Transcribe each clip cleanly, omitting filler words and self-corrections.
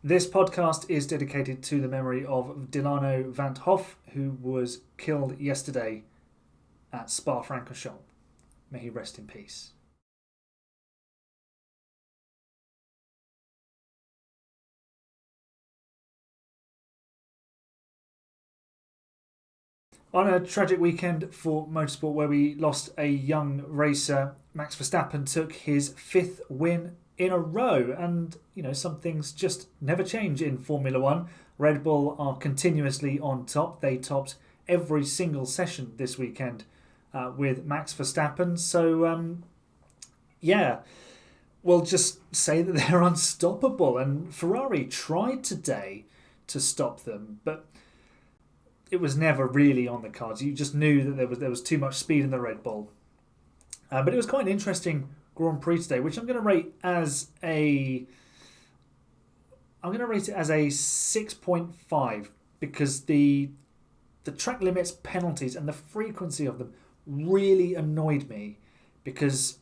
This podcast is dedicated to the memory of Delano van 't Hoff, who was killed yesterday at Spa-Francorchamps. May he rest in peace. On a tragic weekend for motorsport where we lost a young racer, Max Verstappen took his fifth win in a row. And, some things just never change in Formula One. Red Bull are continuously on top. They topped every single session this weekend with Max Verstappen. So, we'll just say that they're unstoppable. And Ferrari tried today to stop them, but it was never really on the cards. You just knew that there was too much speed in the Red Bull. But it was quite an interesting Grand Prix today, which I'm going to rate as a 6.5 because the track limits, penalties, and the frequency of them really annoyed me. Because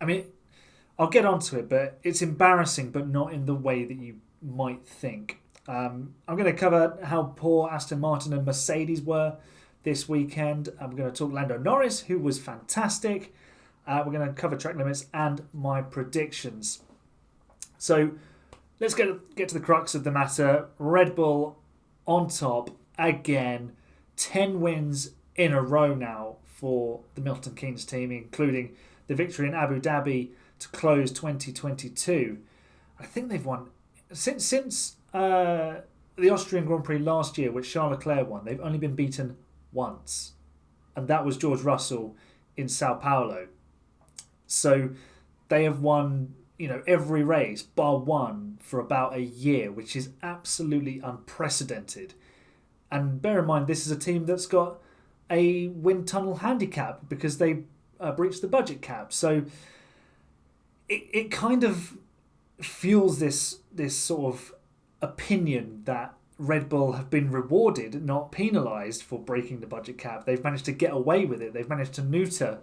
I'll get onto it, but it's embarrassing, but not in the way that you might think. I'm going to cover how poor Aston Martin and Mercedes were this weekend. I'm going to talk Lando Norris, who was fantastic. We're going to cover track limits and my predictions. So let's get to the crux of the matter. Red Bull on top again. 10 wins in a row now for the Milton Keynes team, including the victory in Abu Dhabi to close 2022. I think they've won since the Austrian Grand Prix last year, which Charles Leclerc won. They've only been beaten once, and that was George Russell in Sao Paulo. So they have won, every race bar one for about a year, which is absolutely unprecedented. And bear in mind, this is a team that's got a wind tunnel handicap because they breached the budget cap. So it kind of fuels this sort of opinion that Red Bull have been rewarded, not penalised for breaking the budget cap. They've managed to get away with it. They've managed to neuter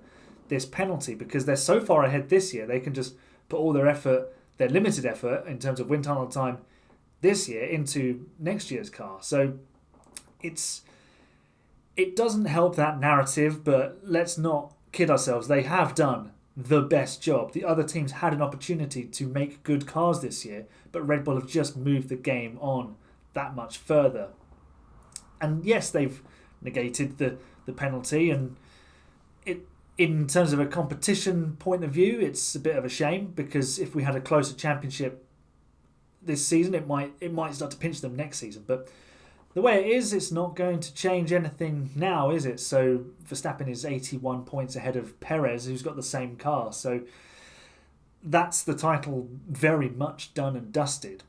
this penalty because they're so far ahead this year. They can just put all their effort, their limited effort in terms of wind tunnel time this year into next year's car. So it doesn't help that narrative, but let's not kid ourselves. They have done the best job. The other teams had an opportunity to make good cars this year, but Red Bull have just moved the game on that much further. And yes, they've negated the penalty, and in terms of a competition point of view, it's a bit of a shame because if we had a closer championship this season, it might start to pinch them next season. But the way it is, it's not going to change anything now, is it? So Verstappen is 81 points ahead of Perez, who's got the same car. So that's the title very much done and dusted.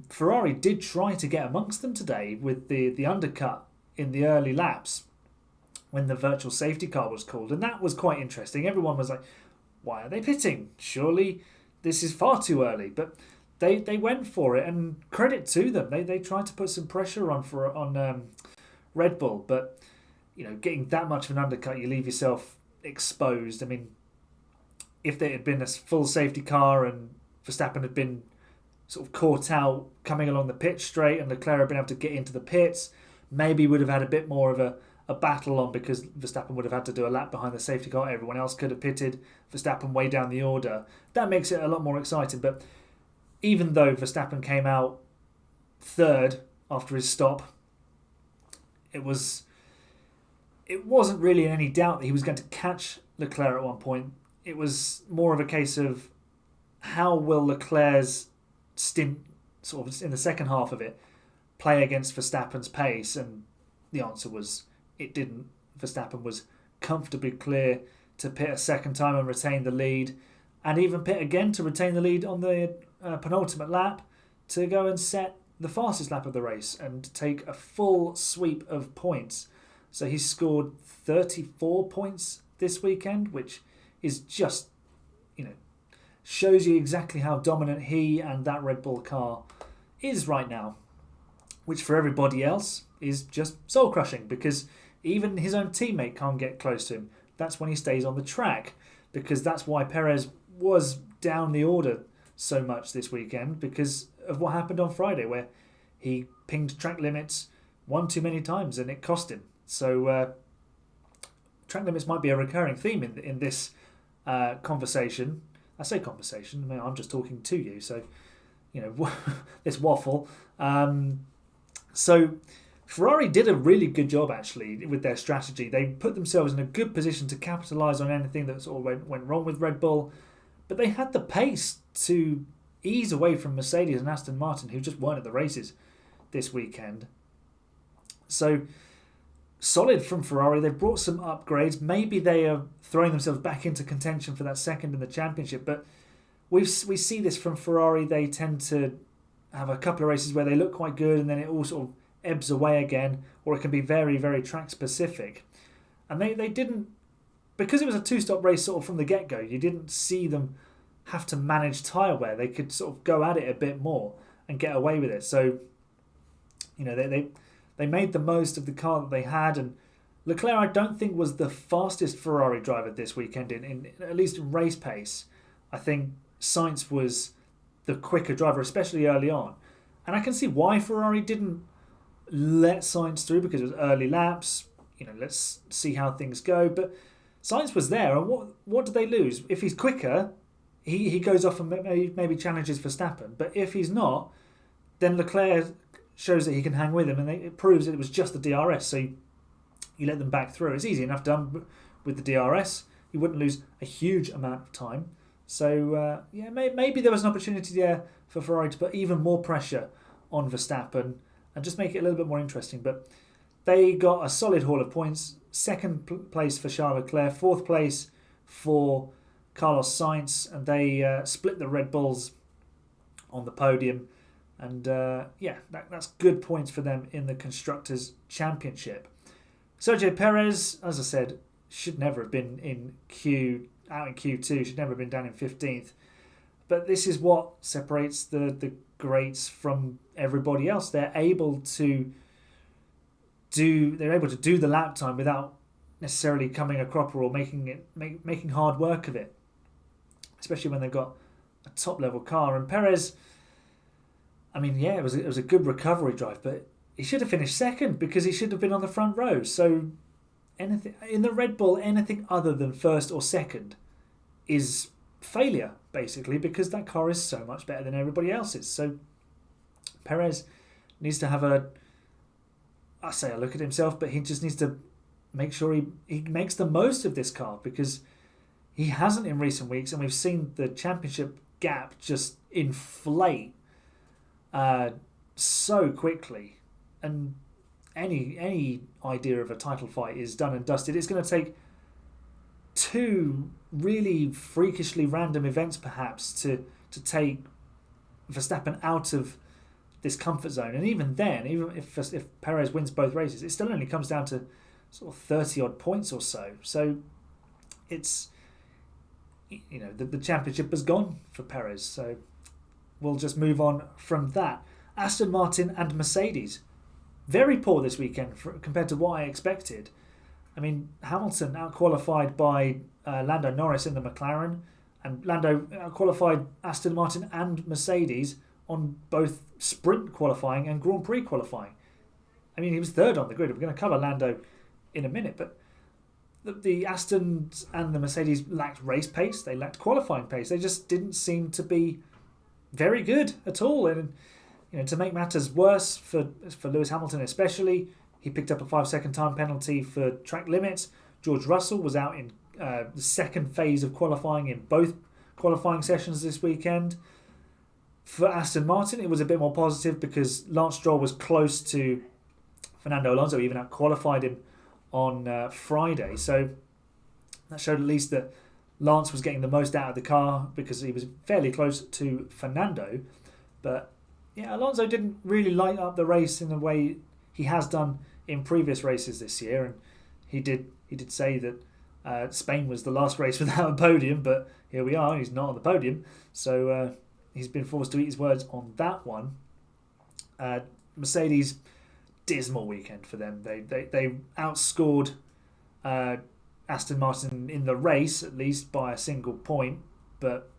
Ferrari did try to get amongst them today with the undercut in the early laps when the virtual safety car was called. And that was quite interesting. Everyone was like, why are they pitting? Surely this is far too early. But they went for it, and credit to them. They tried to put some pressure on Red Bull, but getting that much of an undercut, you leave yourself exposed. If there had been a full safety car and Verstappen had been sort of caught out coming along the pitch straight and Leclerc had been able to get into the pits, maybe would have had a bit more of a battle on because Verstappen would have had to do a lap behind the safety car. Everyone else could have pitted. Verstappen way down the order. That makes it a lot more exciting, but even though Verstappen came out third after his stop, it wasn't really any doubt that he was going to catch Leclerc at one point. It was more of a case of how will Leclerc's stint, sort of in the second half of it, play against Verstappen's pace, and the answer was it didn't. Verstappen was comfortably clear to pit a second time and retain the lead, and even pit again to retain the lead on the penultimate lap to go and set the fastest lap of the race and take a full sweep of points. So he scored 34 points this weekend, which is just, shows you exactly how dominant he and that Red Bull car is right now, which for everybody else is just soul-crushing because even his own teammate can't get close to him. That's when he stays on the track, because that's why Perez was down the order so much this weekend, because of what happened on Friday, where he pinged track limits one too many times and it cost him. So track limits might be a recurring theme in this conversation. I say conversation, I mean, I'm just talking to you, so this waffle. So Ferrari did a really good job actually with their strategy. They put themselves in a good position to capitalise on anything that sort of went wrong with Red Bull, but they had the pace to ease away from Mercedes and Aston Martin, who just weren't at the races this weekend. So solid from Ferrari. They've brought some upgrades. Maybe they are throwing themselves back into contention for that second in the championship, but we see this from Ferrari. They tend to have a couple of races where they look quite good and then it all sort of ebbs away again, or it can be very, very track specific. And they didn't, because it was a two-stop race sort of from the get-go, you didn't see them have to manage tyre wear. They could sort of go at it a bit more and get away with it. So, they made the most of the car that they had, and Leclerc I don't think was the fastest Ferrari driver this weekend in at least in race pace. I think Sainz was the quicker driver, especially early on. And I can see why Ferrari didn't let Sainz through, because it was early laps. Let's see how things go. But Sainz was there, and what do they lose? If he's quicker, he goes off and maybe challenges Verstappen. But if he's not, then Leclerc shows that he can hang with him, and it proves that it was just the DRS. So you let them back through. It's easy enough done with the DRS. You wouldn't lose a huge amount of time. So maybe there was an opportunity there for Ferrari to put even more pressure on Verstappen and just make it a little bit more interesting. But they got a solid haul of points. Second place for Charles Leclerc, fourth place for Carlos Sainz, and they split the Red Bulls on the podium. And that's good points for them in the Constructors' Championship. Sergio Perez, as I said, should never have been out in Q2, should never have been down in 15th. But this is what separates the greats from everybody else. They're able to do the lap time without necessarily coming a cropper or making hard work of it, especially when they've got a top level car. And Perez, I mean, it was a good recovery drive, but he should have finished second because he should have been on the front row. So anything in the Red Bull, anything other than first or second is failure, basically, because that car is so much better than everybody else's. So Perez needs to have a look at himself, but he just needs to make sure he makes the most of this car, because he hasn't in recent weeks, and we've seen the championship gap just inflate so quickly, and any idea of a title fight is done and dusted. It's going to take two really freakishly random events perhaps to take Verstappen out of this comfort zone, and even then, even if Perez wins both races, it still only comes down to sort of 30 odd points or so. So it's the championship has gone for Perez. So we'll just move on from that. Aston Martin and Mercedes, very poor this weekend compared to what I expected. I mean, Hamilton outqualified by Lando Norris in the McLaren, and Lando outqualified Aston Martin and Mercedes on both sprint qualifying and Grand Prix qualifying. I mean, he was third on the grid. We're going to cover Lando in a minute, but the Aston and the Mercedes lacked race pace. They lacked qualifying pace. They just didn't seem to be very good at all. And to make matters worse for Lewis Hamilton especially, he picked up a 5-second time penalty for track limits. George Russell was out in the second phase of qualifying in both qualifying sessions this weekend. For Aston Martin, it was a bit more positive because Lance Stroll was close to Fernando Alonso, even out-qualified him on Friday. So that showed at least that Lance was getting the most out of the car because he was fairly close to Fernando. But Alonso didn't really light up the race in the way he has done in previous races this year, and he did say that Spain was the last race without a podium, but here we are, he's not on the podium, so he's been forced to eat his words on that one. Mercedes, dismal weekend for them. They outscored Aston Martin in the race, at least by a single point, but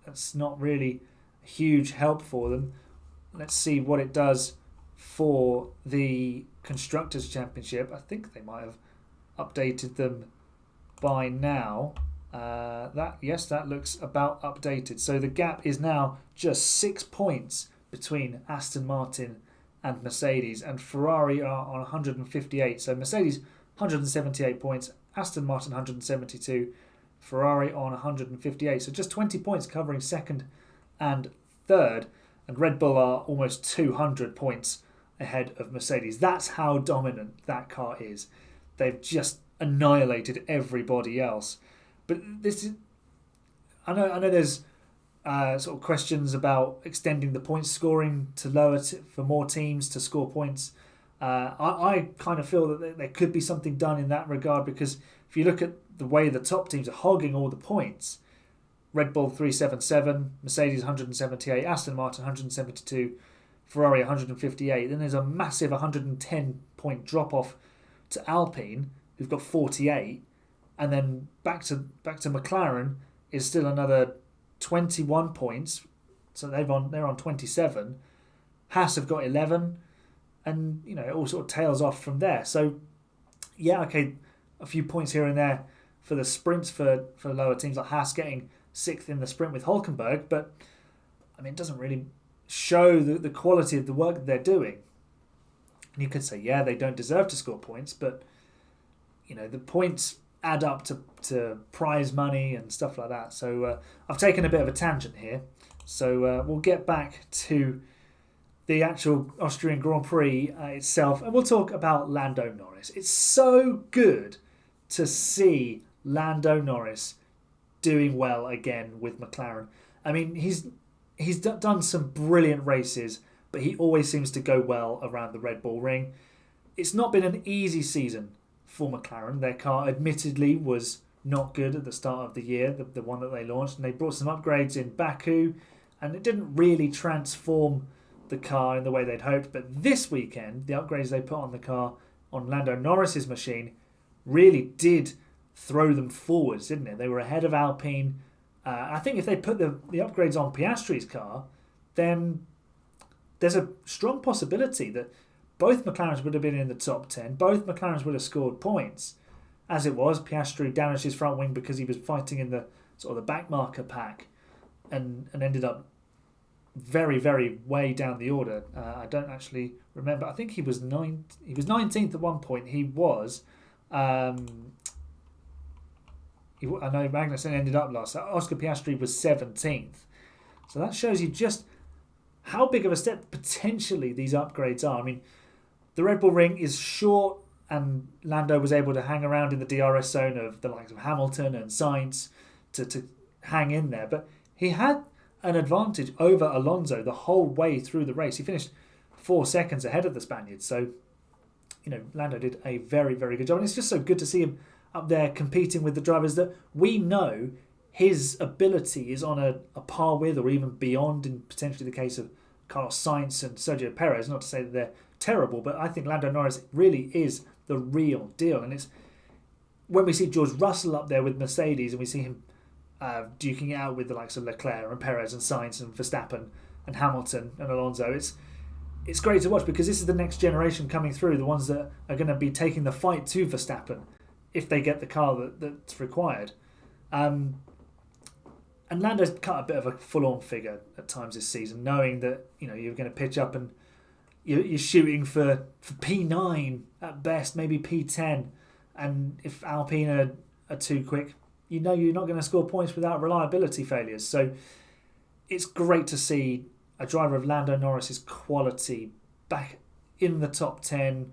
that's not really a huge help for them. let's see what it does for the Constructors' Championship. I think they might have updated them by now. That looks about updated. So the gap is now just 6 points between Aston Martin and Mercedes, and Ferrari are on 158. So Mercedes 178 points, Aston Martin 172, Ferrari on 158. So just 20 points covering second and third, and Red Bull are almost 200 points ahead of Mercedes. That's how dominant that car is. They've just annihilated everybody else. But this is, I know there's sort of questions about extending the point scoring to for more teams to score points. I kind of feel that there could be something done in that regard, because if you look at the way the top teams are hogging all the points, Red Bull 377, Mercedes 178, Aston Martin 172, Ferrari 158. Then there's a massive 110 point drop off to Alpine, who've got 48. And then back to McLaren is still another 21 points, so they're on 27. Haas have got 11, and it all sort of tails off from there. So yeah, okay, a few points here and there for the sprints for lower teams, like Haas getting 6th in the sprint with Hülkenberg, but I mean, it doesn't really show the quality of the work that they're doing. And you could say, yeah, they don't deserve to score points, but the points add up to prize money and stuff like that. So I've taken a bit of a tangent here. So we'll get back to the actual Austrian Grand Prix itself, and we'll talk about Lando Norris. It's so good to see Lando Norris doing well again with McLaren. I mean, he's done some brilliant races, but he always seems to go well around the Red Bull Ring. It's not been an easy season for McLaren. Their car admittedly was not good at the start of the year, the one that they launched, and they brought some upgrades in Baku, and it didn't really transform the car in the way they'd hoped. But this weekend, the upgrades they put on the car on Lando Norris's machine really did throw them forwards, didn't it? They were ahead of Alpine. I think if they put the upgrades on Piastri's car, then there's a strong possibility that both McLarens would have been in the top 10. Both McLarens would have scored points. As it was, Piastri damaged his front wing because he was fighting in the sort of the back marker pack, and ended up very, very way down the order. I don't actually remember. I think he was 19th at one point. He was. I know Magnussen ended up last. Oscar Piastri was 17th. So that shows you just how big of a step potentially these upgrades are. I mean, the Red Bull Ring is short, and Lando was able to hang around in the DRS zone of the likes of Hamilton and Sainz to hang in there. But he had an advantage over Alonso the whole way through the race. He finished 4 seconds ahead of the Spaniard. So, Lando did a very, very good job. And it's just so good to see him up there competing with the drivers that we know his ability is on a par with, or even beyond, in potentially the case of Carlos Sainz and Sergio Perez. Not to say that they're terrible, but I think Lando Norris really is the real deal. And it's when we see George Russell up there with Mercedes, and we see him duking it out with the likes of Leclerc and Perez and Sainz and Verstappen and Hamilton and Alonso, it's great to watch, because this is the next generation coming through, the ones that are going to be taking the fight to Verstappen if they get the car that's required. And Lando's cut a bit of a full-on figure at times this season, knowing that you're going to pitch up and you're shooting for P9 at best, maybe P10, and if Alpine are too quick, you're not going to score points without reliability failures. So it's great to see a driver of Lando Norris's quality back in the top 10,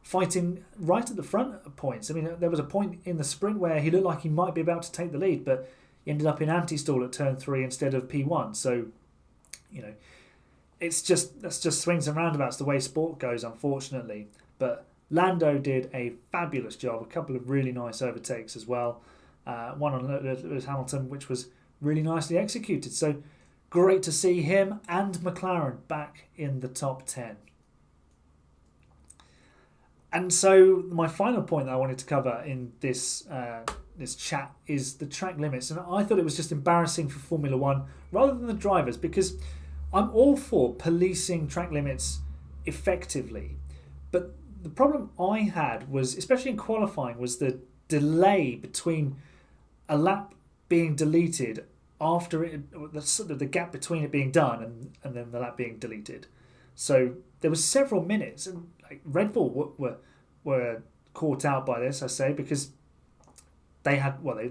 fighting right at the front of points. I mean, there was a point in the sprint where he looked like he might be about to take the lead, but he ended up in anti-stall at turn 3 instead of P1. So, that's just swings and roundabouts, the way sport goes, unfortunately. But Lando did a fabulous job, a couple of really nice overtakes as well. One on Lewis Hamilton, which was really nicely executed. So great to see him and McLaren back in the top 10. And so my final point that I wanted to cover in this chat is the track limits. And I thought it was just embarrassing for Formula One rather than the drivers, because I'm all for policing track limits effectively, but the problem I had was, especially in qualifying, was the delay between a lap being deleted after it, the sort of the gap between it being done and then the lap being deleted. So there was several minutes, and like Red Bull were caught out by this, I say, because they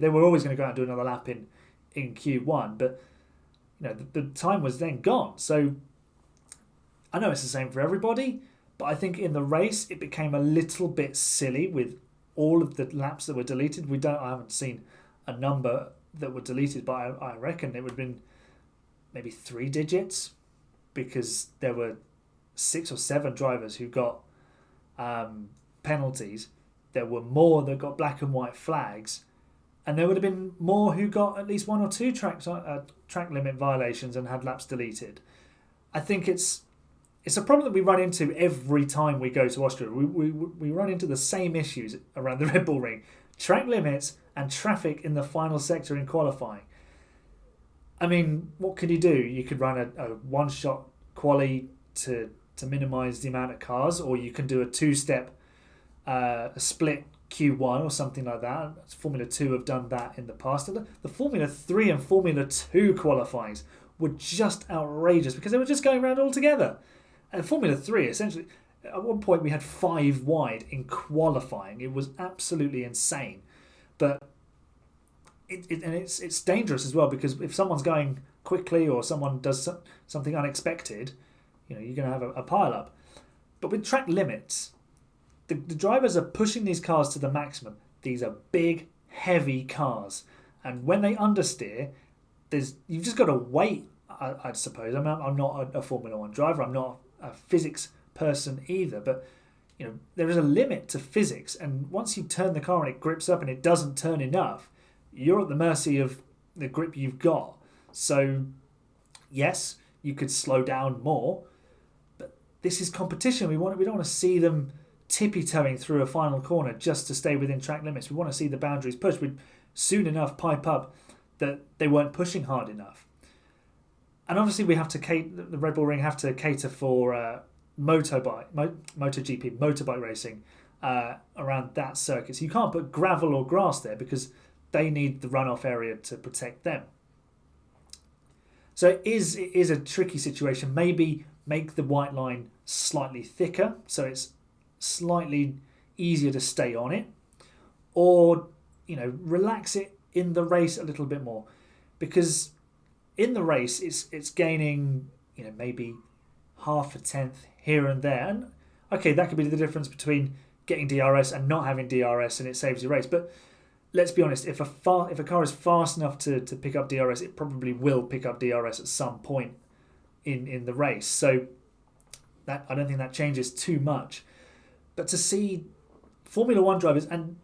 were always going to go out and do another lap in Q1, but the time was then gone. So I know it's the same for everybody, but I think in the race it became a little bit silly with all of the laps that were deleted. I haven't seen a number that were deleted, but I reckon it would have been maybe 3 digits, because there were 6 or 7 drivers who got penalties. There were more that got black and white flags, and there would have been more who got at least 1 or 2 track limit violations and had laps deleted. I think it's a problem that we run into every time we go to Austria. We run into the same issues around the Red Bull Ring: track limits and traffic in the final sector in qualifying. I mean, what could you do? You could run a one-shot quali to minimise the amount of cars, or you can do a 2-step split Q1 or something like that. Formula 2 have done that in the past. The Formula 3 and Formula 2 qualifiers were just outrageous because they were just going around all together. And Formula 3, essentially, at one point we had 5 wide in qualifying. It was absolutely insane. But it's dangerous as well, because if someone's going quickly or someone does something unexpected, you're going to have a pile-up. But with track limits, the drivers are pushing these cars to the maximum. These are big, heavy cars. And when they understeer, you've just got to wait, I suppose. I'm not a Formula One driver. I'm not a physics person either. But there is a limit to physics. And once you turn the car and it grips up and it doesn't turn enough, you're at the mercy of the grip you've got. So, yes, you could slow down more. But this is competition. We don't want to see them tippy-toeing through a final corner just to stay within track limits. We want to see the boundaries pushed. We'd soon enough pipe up that they weren't pushing hard enough. And obviously we have to the Red Bull Ring have to cater for MotoGP, motorbike racing around that circuit. So you can't put gravel or grass there because they need the runoff area to protect them. So it is a tricky situation. Maybe make the white line slightly thicker so it's slightly easier to stay on it, or relax it in the race a little bit more, because in the race it's gaining maybe half a tenth here and there, and okay, that could be the difference between getting DRS and not having DRS, and it saves your race. But let's be honest, if a car is fast enough to pick up DRS, it probably will pick up DRS at some point in the race. So that I don't think that changes too much. But to see Formula One drivers, and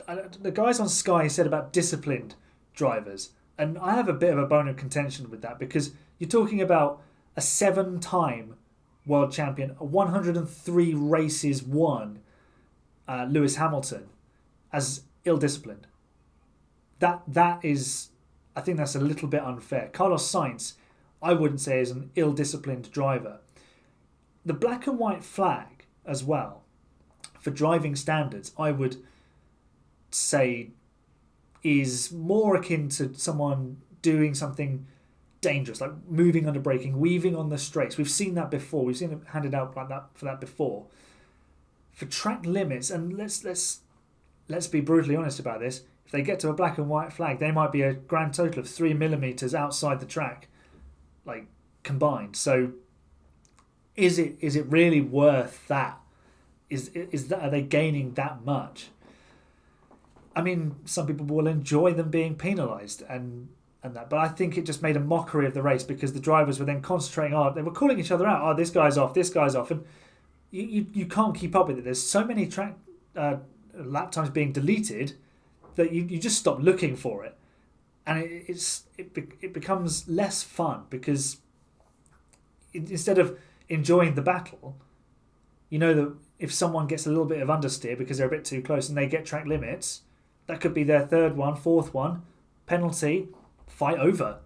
the guys on Sky said about disciplined drivers, and I have a bit of a bone of contention with that, because you're talking about a 7-time world champion, 103 races won, Lewis Hamilton, as ill-disciplined. That is, I think that's a little bit unfair. Carlos Sainz, I wouldn't say is an ill-disciplined driver. The black and white flag as well, for driving standards, I would say is more akin to someone doing something dangerous, like moving under braking, weaving on the straights. We've seen that before. We've seen it handed out like that for that before. For track limits, and let's be brutally honest about this, if they get to a black and white flag, they might be a grand total of 3 millimeters outside the track, like combined. So is it really worth that? Are they gaining that much? I mean, some people will enjoy them being penalised and that, but I think it just made a mockery of the race, because the drivers were then concentrating on, they were calling each other out. Oh, this guy's off, and you can't keep up with it. There's so many track lap times being deleted that you just stop looking for it, and it becomes less fun, because instead of enjoying the battle, that if someone gets a little bit of understeer because they're a bit too close and they get track limits, that could be their 3rd one, 4th one, penalty, fight over,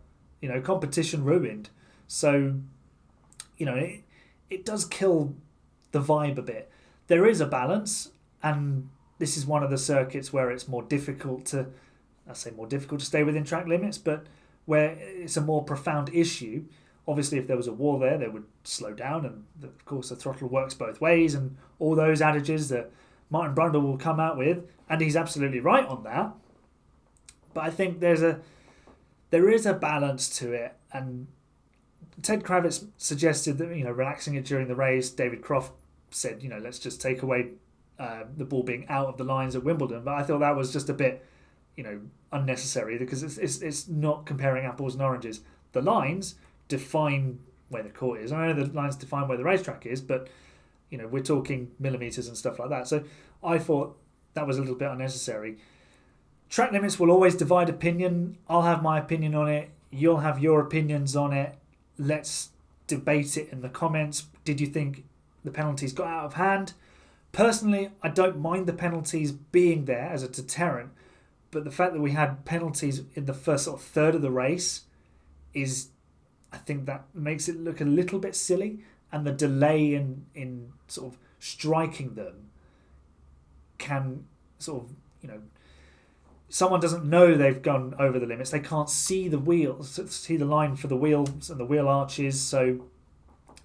competition ruined. So, it does kill the vibe a bit. There is a balance, and this is one of the circuits where it's more difficult to stay within track limits, but where it's a more profound issue. Obviously, if there was a wall there, they would slow down, and of course the throttle works both ways, and all those adages that Martin Brundle will come out with, and he's absolutely right on that. But I think there is a balance to it, and Ted Kravitz suggested that relaxing it during the race. David Croft said let's just take away the ball being out of the lines at Wimbledon, but I thought that was just a bit unnecessary, because it's not comparing apples and oranges. The lines define where the court is. I know the lines define where the racetrack is, but we're talking millimetres and stuff like that. So I thought that was a little bit unnecessary. Track limits will always divide opinion. I'll have my opinion on it. You'll have your opinions on it. Let's debate it in the comments. Did you think the penalties got out of hand? Personally, I don't mind the penalties being there as a deterrent, but the fact that we had penalties in the first sort of third of the race I think that makes it look a little bit silly, and the delay in sort of striking them can sort of, someone doesn't know they've gone over the limits. They can't see the wheels, see the line for the wheels and the wheel arches. So,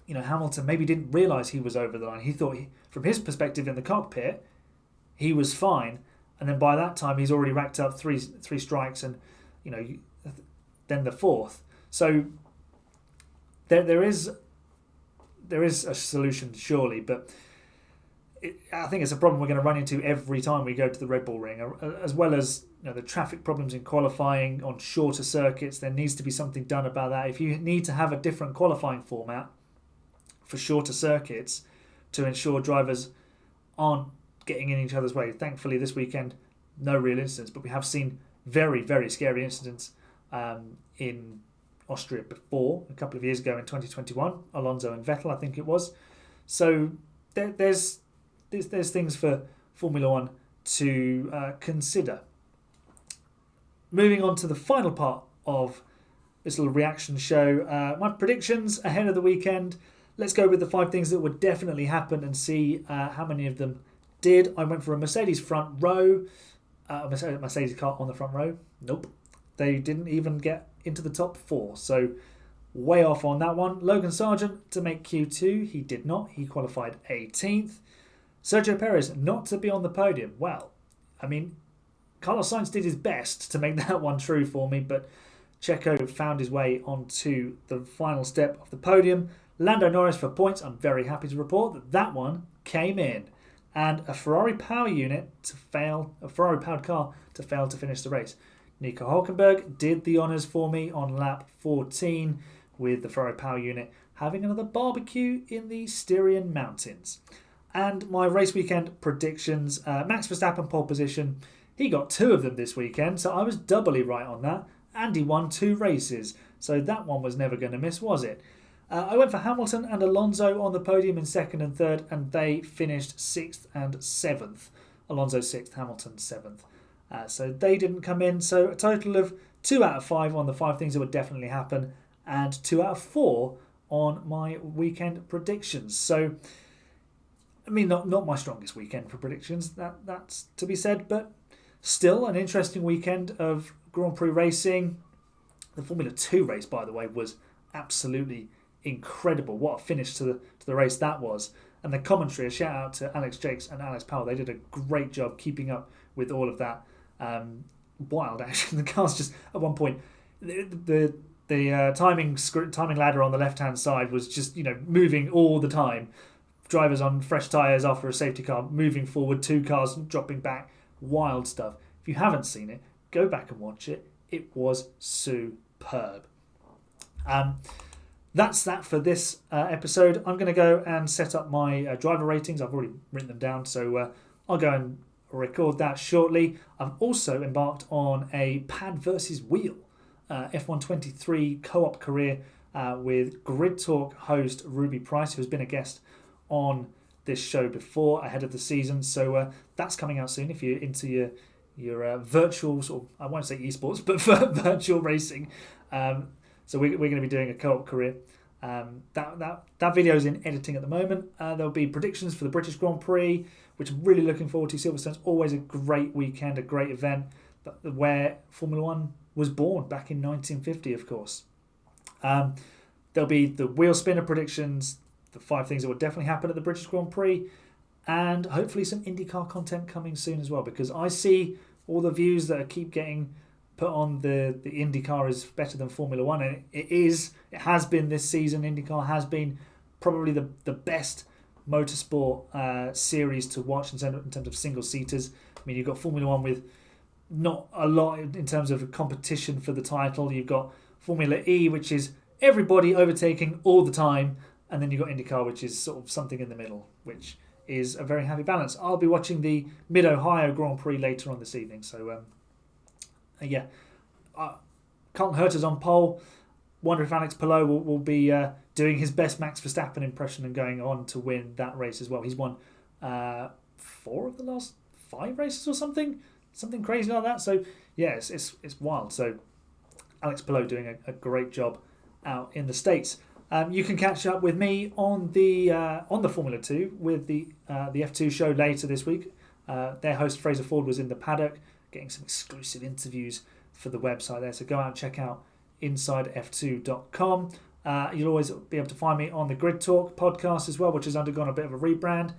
Hamilton maybe didn't realise he was over the line. He thought, from his perspective in the cockpit, he was fine. And then by that time, he's already racked up three strikes, and then the fourth. So there is a solution, surely, but I think it's a problem we're going to run into every time we go to the Red Bull Ring, as well as the traffic problems in qualifying on shorter circuits. There needs to be something done about that. If you need to have a different qualifying format for shorter circuits to ensure drivers aren't getting in each other's way. Thankfully, this weekend, no real incidents, but we have seen very, very scary incidents in Austria before, a couple of years ago in 2021, Alonso and Vettel, I think it was. So there's things for Formula One to consider. Moving on to the final part of this little reaction show, my predictions ahead of the weekend. Let's go with the 5 things that would definitely happen and see how many of them did. I went for a Mercedes front row, a Mercedes car on the front row. Nope. They didn't even get into the top 4, so way off on that one. Logan Sargent to make Q2. He did not. He qualified 18th. Sergio Perez not to be on the podium. Well, I mean, Carlos Sainz did his best to make that one true for me, but Checo found his way onto the final step of the podium. Lando Norris for points. I'm very happy to report that one came in. And a Ferrari power unit to fail, a Ferrari powered car to fail to finish the race. Nico Hülkenberg did the honours for me on lap 14 with the Ferrari power unit having another barbecue in the Styrian Mountains. And my race weekend predictions, Max Verstappen pole position. He got 2 of them this weekend, so I was doubly right on that. And he won 2 races, so that one was never going to miss, was it? I went for Hamilton and Alonso on the podium in 2nd and 3rd, and they finished 6th and 7th. Alonso 6th, Hamilton 7th. So they didn't come in. So a total of 2 out of 5 on the 5 things that would definitely happen, and 2 out of 4 on my weekend predictions. So, I mean, not my strongest weekend for predictions, that's to be said, but still an interesting weekend of Grand Prix racing. The Formula 2 race, by the way, was absolutely incredible. What a finish to the race that was. And the commentary, a shout out to Alex Jakes and Alex Powell. They did a great job keeping up with all of that. Wild action. The cars just, at one point, the timing ladder on the left-hand side was just, moving all the time. Drivers on fresh tyres after a safety car, moving forward, 2 cars dropping back. Wild stuff. If you haven't seen it, go back and watch it. It was superb. That's that for this episode. I'm going to go and set up my driver ratings. I've already written them down, so I'll go and record that shortly. I've also embarked on a pad versus wheel F123 co-op career with Grid Talk host Ruby Price, who's been a guest on this show before ahead of the season. So that's coming out soon if you're into your virtual sort of, I won't say esports, but virtual racing. So we're going to be doing a co-op career. That video is in editing at the moment. There'll be predictions for the British Grand Prix, which I'm really looking forward to. Silverstone's always a great weekend, a great event where Formula One was born back in 1950, of course. There'll be the wheel spinner predictions, the 5 things that will definitely happen at the British Grand Prix, and hopefully some IndyCar content coming soon as well, because I see all the views that keep getting put on the IndyCar is better than Formula One, and it has been this season. IndyCar has been probably the best motorsport series to watch in terms of single-seaters. I mean, you've got Formula One with not a lot in terms of competition for the title. You've got Formula E, which is everybody overtaking all the time, and then you've got IndyCar, which is sort of something in the middle, which is a very happy balance. I'll be watching the Mid-Ohio Grand Prix later on this evening, so Colton Herta's on pole. Wonder if Alex Palou will be doing his best Max Verstappen impression and going on to win that race as well. He's won 4 of the last 5 races or something crazy like that. So yeah, it's wild. So Alex Palou doing a great job out in the States. You can catch up with me on the Formula 2 with the F2 show later this week. Their host Fraser Ford was in the paddock getting some exclusive interviews for the website there. So go out and check out InsideF2.com. You'll always be able to find me on the Grid Talk podcast as well, which has undergone a bit of a rebrand.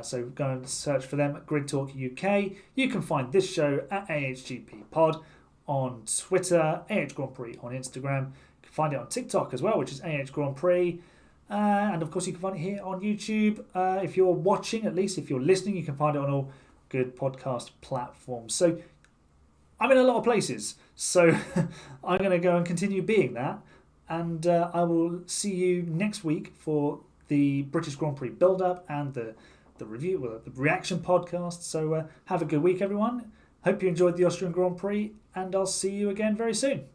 So go and search for them at Grid Talk UK. You can find this show at AHGP Pod on Twitter, AH Grand Prix on Instagram. You can find it on TikTok as well, which is AH Grand Prix. And of course, you can find it here on YouTube. If you're watching, at least if you're listening, you can find it on all good podcast platforms. So I'm in a lot of places. So I'm going to go and continue being that. And I will see you next week for the British Grand Prix build-up and the review, the reaction podcast. So have a good week, everyone. Hope you enjoyed the Austrian Grand Prix, and I'll see you again very soon.